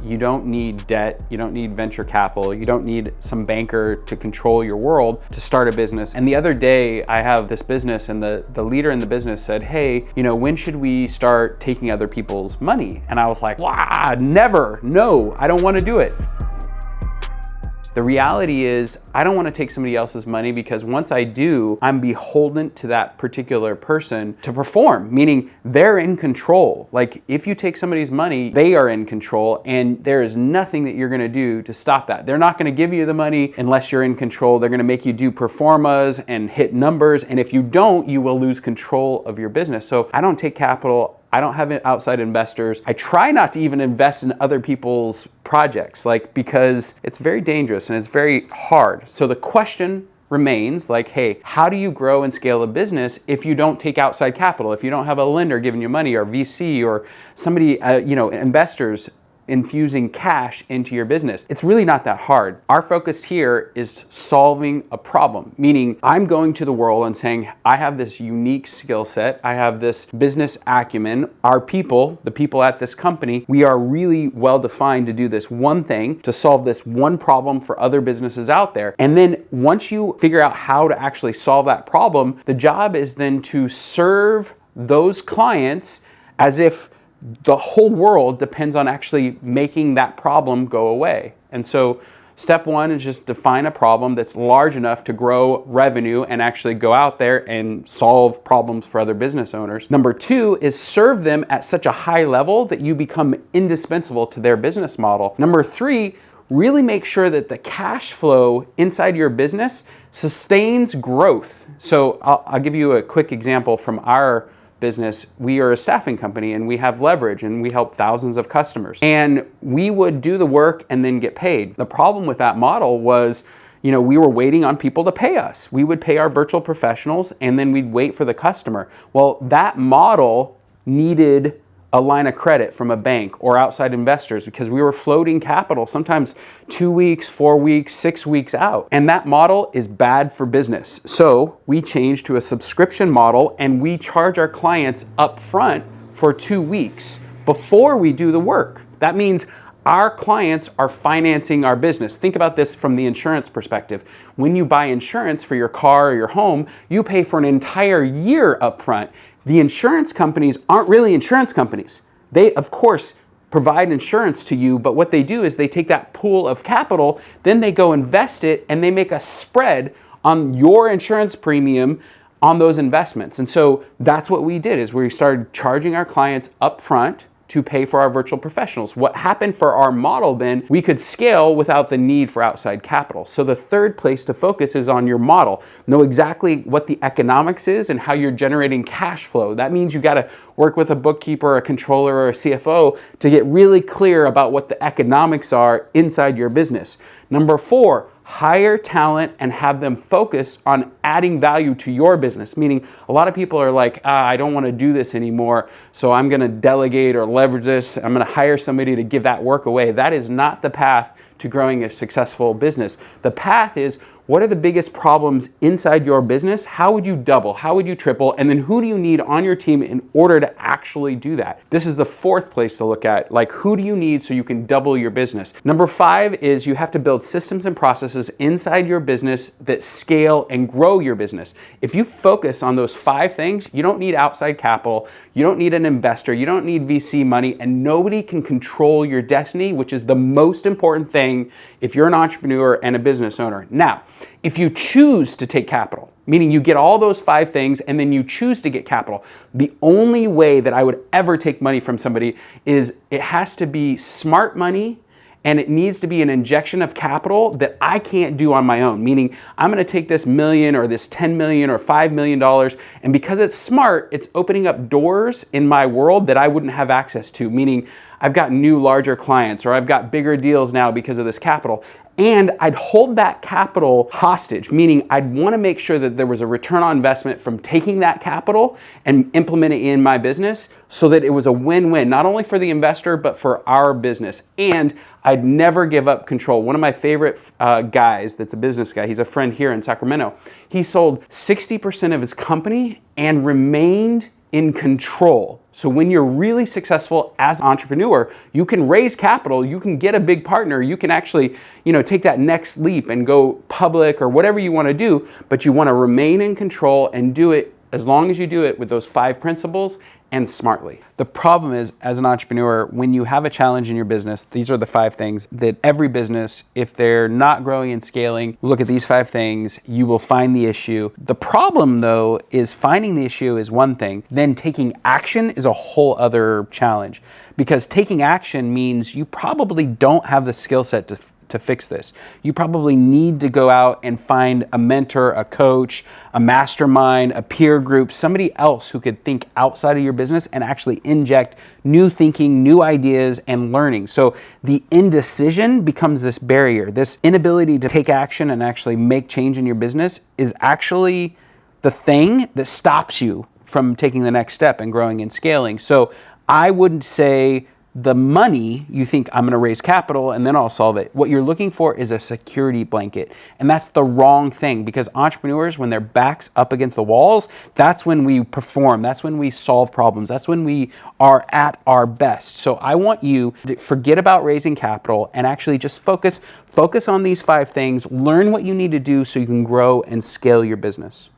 You don't need debt. You don't need venture capital. You don't need some banker to control your world to start a business. And the other day, I have this business and the leader in the business said, hey, when should we start taking other people's money? And I was like, wow, never, no, I don't want to do it. The reality is, I don't want to take somebody else's money because once I do, I'm beholden to that particular person to perform, meaning they're in control. Like if you take somebody's money, they are in control and there is nothing that you're going to do to stop that. They're not going to give you the money unless you're in control. They're going to make you do performas and hit numbers. And if you don't, you will lose control of your business. So I don't take capital. I don't have outside investors. I try not to even invest in other people's projects, because it's very dangerous and it's very hard. So the question remains hey, how do you grow and scale a business if you don't take outside capital? If you don't have a lender giving you money or VC or somebody, investors infusing cash into your business. It's really not that hard. Our focus here is solving a problem, meaning I'm going to the world and saying, I have this unique skill set. I have this business acumen. Our people, the people at this company, we are really well defined to do this one thing, to solve this one problem for other businesses out there. And then once you figure out how to actually solve that problem, the job is then to serve those clients as if the whole world depends on actually making that problem go away. And so step one is just define a problem that's large enough to grow revenue and actually go out there and solve problems for other business owners. Number two is serve them at such a high level that you become indispensable to their business model. Number three, really make sure that the cash flow inside your business sustains growth. So I'll give you a quick example from our business. We are a staffing company and we have leverage and we help thousands of customers. And we would do the work and then get paid. The problem with that model was, we were waiting on people to pay us. We would pay our virtual professionals and then we'd wait for the customer. Well, that model needed a line of credit from a bank or outside investors because we were floating capital, sometimes 2 weeks, 4 weeks, 6 weeks out. And that model is bad for business. So we changed to a subscription model and we charge our clients up front for 2 weeks before we do the work. That means our clients are financing our business. Think about this from the insurance perspective. When you buy insurance for your car or your home, you pay for an entire year up front. The insurance companies aren't really insurance companies. They, of course, provide insurance to you, but what they do is they take that pool of capital, then they go invest it, and they make a spread on your insurance premium on those investments. And so that's what we did, is we started charging our clients up front to pay for our virtual professionals. What happened for our model then, we could scale without the need for outside capital. So the third place to focus is on your model. Know exactly what the economics is and how you're generating cash flow. That means you gotta work with a bookkeeper, a controller, or a CFO to get really clear about what the economics are inside your business. Number four, hire talent and have them focus on adding value to your business. Meaning a lot of people are like, I don't want to do this anymore, so I'm going to delegate or leverage this. I'm going to hire somebody to give that work away. That is not the path to growing a successful business. The path is, what are the biggest problems inside your business? How would you double? How would you triple? And then who do you need on your team in order to actually do that? This is the fourth place to look at. Who do you need so you can double your business? Number five is you have to build systems and processes inside your business that scale and grow your business. If you focus on those 5 things, you don't need outside capital, you don't need an investor, you don't need VC money, and nobody can control your destiny, which is the most important thing if you're an entrepreneur and a business owner. Now, if you choose to take capital, meaning you get all those 5 things and then you choose to get capital, the only way that I would ever take money from somebody is it has to be smart money and it needs to be an injection of capital that I can't do on my own. Meaning I'm gonna take this million or this 10 million or $5 million, and because it's smart, it's opening up doors in my world that I wouldn't have access to. Meaning I've got new larger clients or I've got bigger deals now because of this capital. And I'd hold that capital hostage, meaning I'd want to make sure that there was a return on investment from taking that capital and implementing it in my business so that it was a win-win, not only for the investor, but for our business. And I'd never give up control. One of my favorite guys that's a business guy, he's a friend here in Sacramento, he sold 60% of his company and remained in control. So when you're really successful as an entrepreneur, you can raise capital, you can get a big partner, you can actually, take that next leap and go public or whatever you want to do, but you want to remain in control and do it as long as you do it with those 5 principles and smartly. The problem is, as an entrepreneur, when you have a challenge in your business, these are the 5 things that every business, if they're not growing and scaling, look at these 5 things, you will find the issue. The problem, though, is finding the issue is one thing, then taking action is a whole other challenge. Because taking action means you probably don't have the skill set to fix this. You probably need to go out and find a mentor, a coach, a mastermind, a peer group, somebody else who could think outside of your business and actually inject new thinking, new ideas, and learning. So the indecision becomes this barrier. This inability to take action and actually make change in your business is actually the thing that stops you from taking the next step and growing and scaling. So I wouldn't say the money, you think I'm gonna raise capital and then I'll solve it. What you're looking for is a security blanket. And that's the wrong thing, because entrepreneurs, when their back's up against the walls, that's when we perform, that's when we solve problems, that's when we are at our best. So I want you to forget about raising capital and actually just focus on these 5 things, learn what you need to do so you can grow and scale your business.